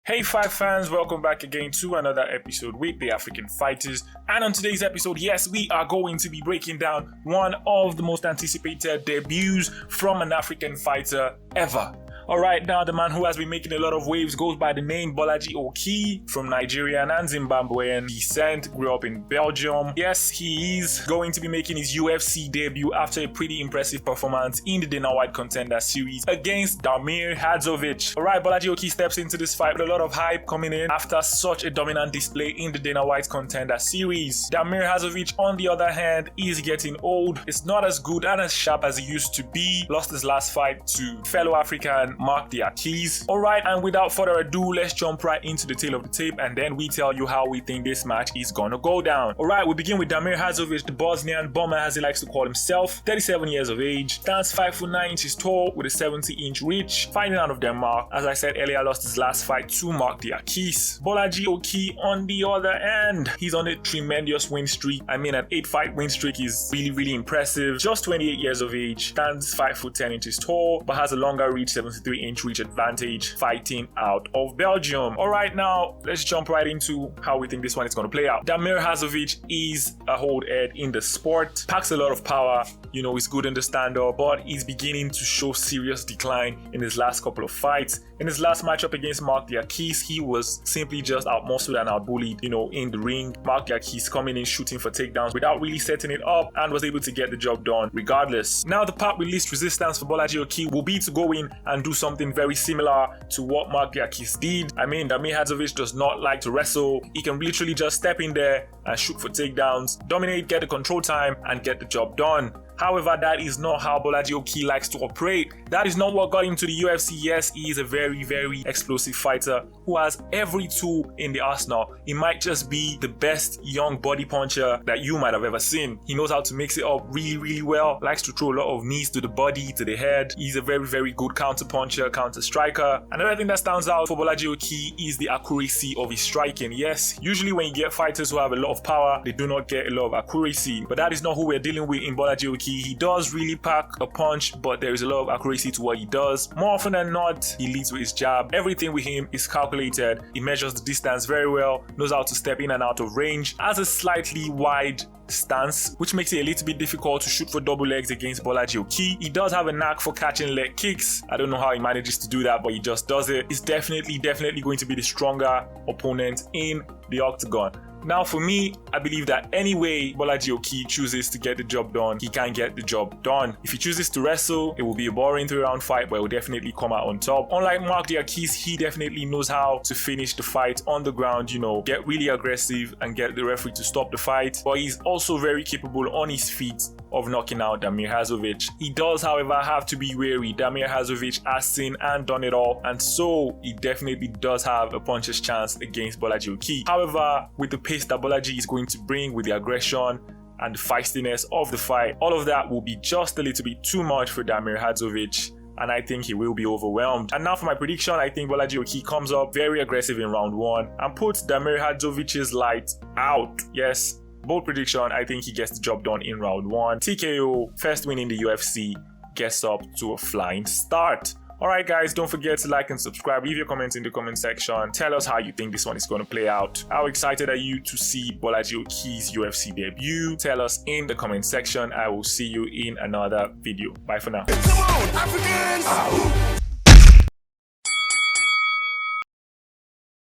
Hey Fight fans, welcome back again to another episode with the African Fighters. And on today's episode, yes, we are going to be breaking down one of the most anticipated debuts from an African fighter ever. Alright, now the man who has been making a lot of waves goes by the name Bolaji Oki, from Nigerian and Zimbabwean descent, grew up in Belgium. Yes, he is going to be making his UFC debut after a pretty impressive performance in the Dana White Contender Series against Damir Hazdovic. Alright, Bolaji Oki steps into this fight with a lot of hype coming in after such a dominant display in the Dana White Contender Series. Damir Hazdovic, on the other hand, is getting old. It's not as good and as sharp as he used to be. Lost his last fight to fellow African Mark the Keys. Alright, and without further ado, let's jump right into the tail of the tape and then we tell you how we think this match is gonna go down. Alright, we begin with Damir Hazdovic, the Bosnian bomber as he likes to call himself, 37 years of age, stands 5'9" tall with a 70-inch reach, fighting out of Denmark. As I said earlier, lost his last fight to Mark the Keys. Bolaji Oki, on the other end, he's on a tremendous win streak. I mean, an 8-fight win streak is really impressive. Just 28 years of age, stands 5'10" tall, but has a longer reach, 73-inch reach advantage, fighting out of Belgium. Alright, now let's jump right into how we think this one is going to play out. Damir Hazdovic is a hold head in the sport, packs a lot of power, you know, he's good in the stand-up, but he's beginning to show serious decline in his last couple of fights. In his last matchup against Mark the Keys, he was simply just outmuscled and outbullied, you know, in the ring. Mark the Keys coming in shooting for takedowns without really setting it up and was able to get the job done regardless. Now the part with least resistance for Bolaji Oki will be to go in and do something very similar to what Mark the Keys did. I mean, Damir Hazdovic does not like to wrestle. He can literally just step in there and shoot for takedowns, dominate, get the control time, and get the job done. However, that is not how Bolaji Oki likes to operate. That is not what got him to the UFC. Yes, he is a very explosive fighter who has every tool in the arsenal. He might just be the best young body puncher that you might have ever seen. He knows how to mix it up really well, likes to throw a lot of knees to the body, to the head. He's a very good counter puncher, counter striker. Another thing that stands out for Bolaji Oki is the accuracy of his striking. Yes, usually when you get fighters who have a lot of power, they do not get a lot of accuracy, but that is not who we're dealing with in Bolaji Oki. He does really pack a punch, but there is a lot of accuracy to what he does. More often than not, he leads with his jab. Everything with him is calculated. He measures the distance very well, knows how to step in and out of range, has a slightly wide stance, which makes it a little bit difficult to shoot for double legs against Bolaji Oki. He does have a knack for catching leg kicks. I don't know how he manages to do that, but he just does it. He's definitely going to be the stronger opponent in the octagon. Now for me, I believe that any way Bolaji Oki chooses to get the job done, he can get the job done. If he chooses to wrestle, it will be a boring 3-round fight, but it will definitely come out on top. Unlike Mark the Keys, he definitely knows how to finish the fight on the ground, you know, get really aggressive and get the referee to stop the fight. But he's also very capable on his feet of knocking out Damir Hazdovic. He does, however, have to be wary. Damir Hazdovic has seen and done it all, and so he definitely does have a puncher's chance against Bolaji Oki. However, with the pace that Bolaji is going to bring, with the aggression and the feistiness of the fight, all of that will be just a little bit too much for Damir Hazdovic, and I think he will be overwhelmed. And now for my prediction, I think Bolaji Oki comes up very aggressive in round 1 and puts Damir Hadzovic's lights out. Yes, bold prediction, I think he gets the job done in round 1. TKO, first win in the UFC, gets up to a flying start. Alright guys, don't forget to like and subscribe, leave your comments in the comment section, tell us how you think this one is going to play out. How excited are you to see Bolaji Oki's UFC debut? Tell us in the comment section. I will see you in another video. Bye for now. Come on, Africans!